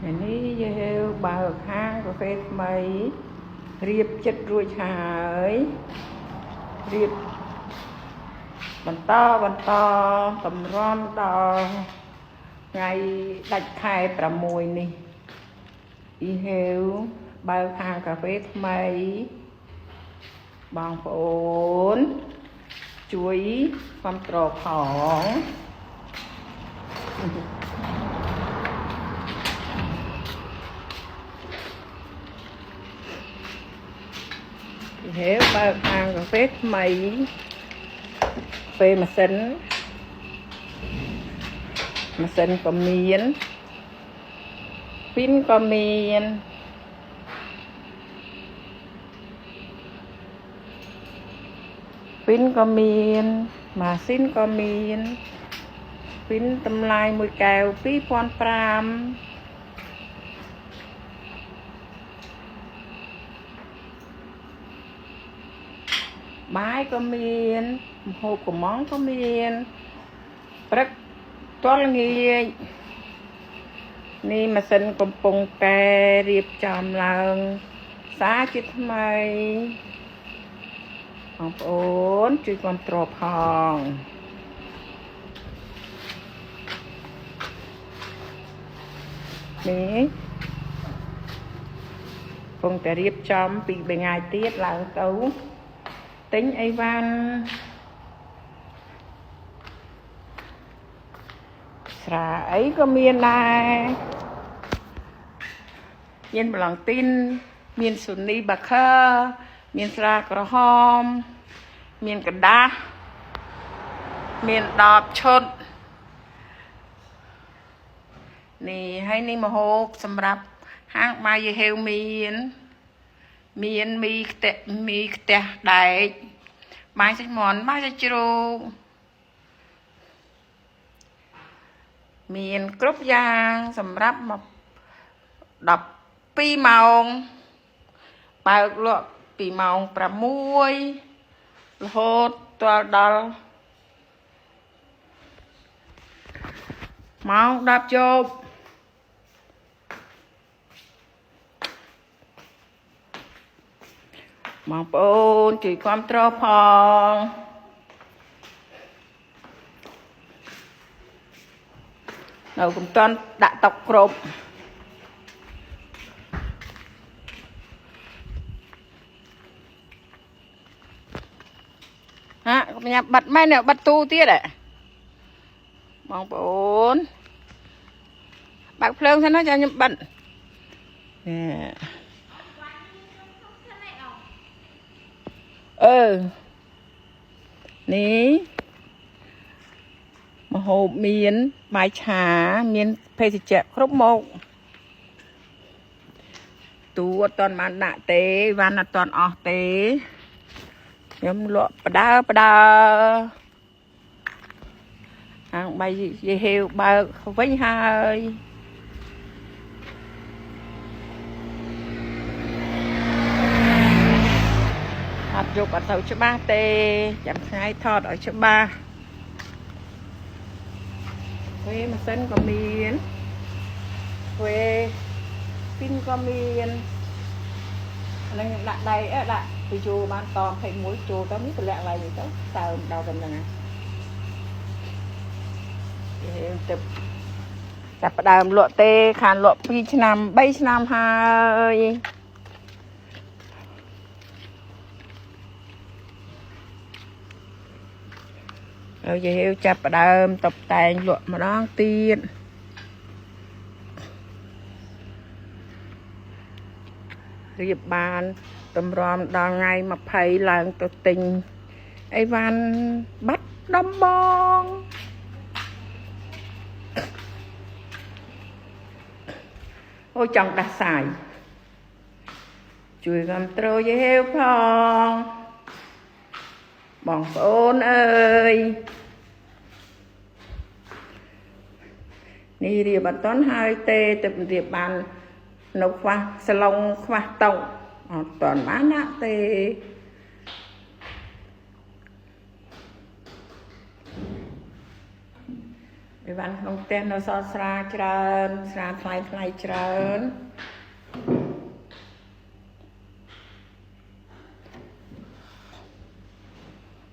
នេះយើងបើកហាងកាហ្វេថ្មីរៀបចិត្តរួចហើយរៀបបន្តតម្រាំដល់ថ្ងៃដាច់ខែ6នេះអ៊ីហេវបើកហាងកាហ្វេថ្មីបងប្អូនជួយគាំទ្រផងហេបើកហាងកាហ្វេថ្មីពេលម៉ាស៊ីនក៏មានពីនក៏មានម៉ាស៊ីនក៏មានពីនតម្លៃមួយកែវ 2,500បាយក៏មានម្ហូបកំងក៏មានព្រឹកទល់ល្ងាចនេះម៉ាស៊ីនកំពុងតែរៀបចំឡើងសារជាថ្មីបងប្អូនជួយគាំទ្រផងនេះកំពុងតែរៀបចំពី3ថ្ងៃទៀតឡើងទៅទិញអីវ៉ាន់ស្រាអីក៏មានដែរមានប្លង់ទីនមានស៊ូនីបាខឺមានស្រាក្រហមមានកដាស់មាន10ឈុតនេះហើយនេះម្ហូបសម្រាប់ហាងបាយយេហេវមានមីខ្ទះដែកបាយសាច់មាន់បាយសាច់ជ្រូកមានគ្រប់យ៉ាងសម្រាប់12ម៉ោងបើកលក់ពីម៉ោង6រហូតដល់ម៉ោង10យប់បងប្អូនជួយគាំទ្រផងនៅកំតាន់ដាក់តុគ្រប់ហាខ្ញុំញ៉ាំបាត់ម៉ែនេះបាត់ទូទៀតបងប្អូនបើកភ្លើងសិនណាចាំខ្ញុំបិទនេះម្ហូបមានបាយឆាមានភេសជ្ជៈគ្រប់មុខទូអត់ទាន់បានដាក់ទេវ៉ាន់អត់ទាន់អស់ទេខ្ញុំលក់បដើហាងបាយយេហេវបើកវិញហើយអត់យកអត់ទៅច្បាស់ទេចាំថ្ងៃថតឲ្យច្បាស់ម៉ាស៊ីនក៏មានពីនក៏មានហ្នឹងដាក់ដៃដាក់ពីចូលបានត21ចូលទៅនេះតម្លាក់ឡើងនេះទៅតើដល់ប៉ុណ្ណឹងទៅចាប់ផ្ដើមលក់ទេខានលក់2ឆ្នាំ3ឆ្នាំហើយហើយយេហេវចាប់ផ្ដើមតុបតែងលក់ម្ដងទៀតរៀបបានតម្រាំដល់ថ្ងៃ20ឡើងទៅទិញអីវ៉ាន់បាត់ដំបងអូចង់ដាស់សាយជួយគាំទ្រយេហេវផងបងប្អូនអើយនេះរៀបអត់ទាន់ហើយទេទៅរៀបបាននៅខ្វះសាឡុងខ្វះតុអត់ទាន់បានដាក់ទេ vì bạn không tên nó so sra trơn sra thay trơn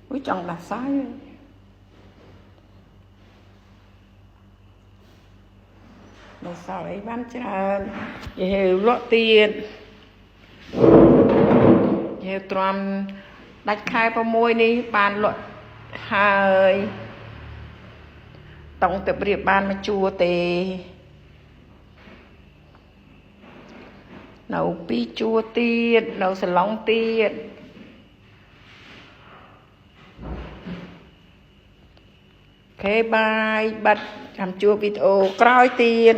úi chồng là sai mà sao ấy bán trơn hiểu lọ tiền hiểu toàn đặt khai vào môi đi bàn luận hai tổng tập riệp ban mà chua tê nấu pi chua tiền nấu sả lông tiền ok bye bật làm chua video cõi tiền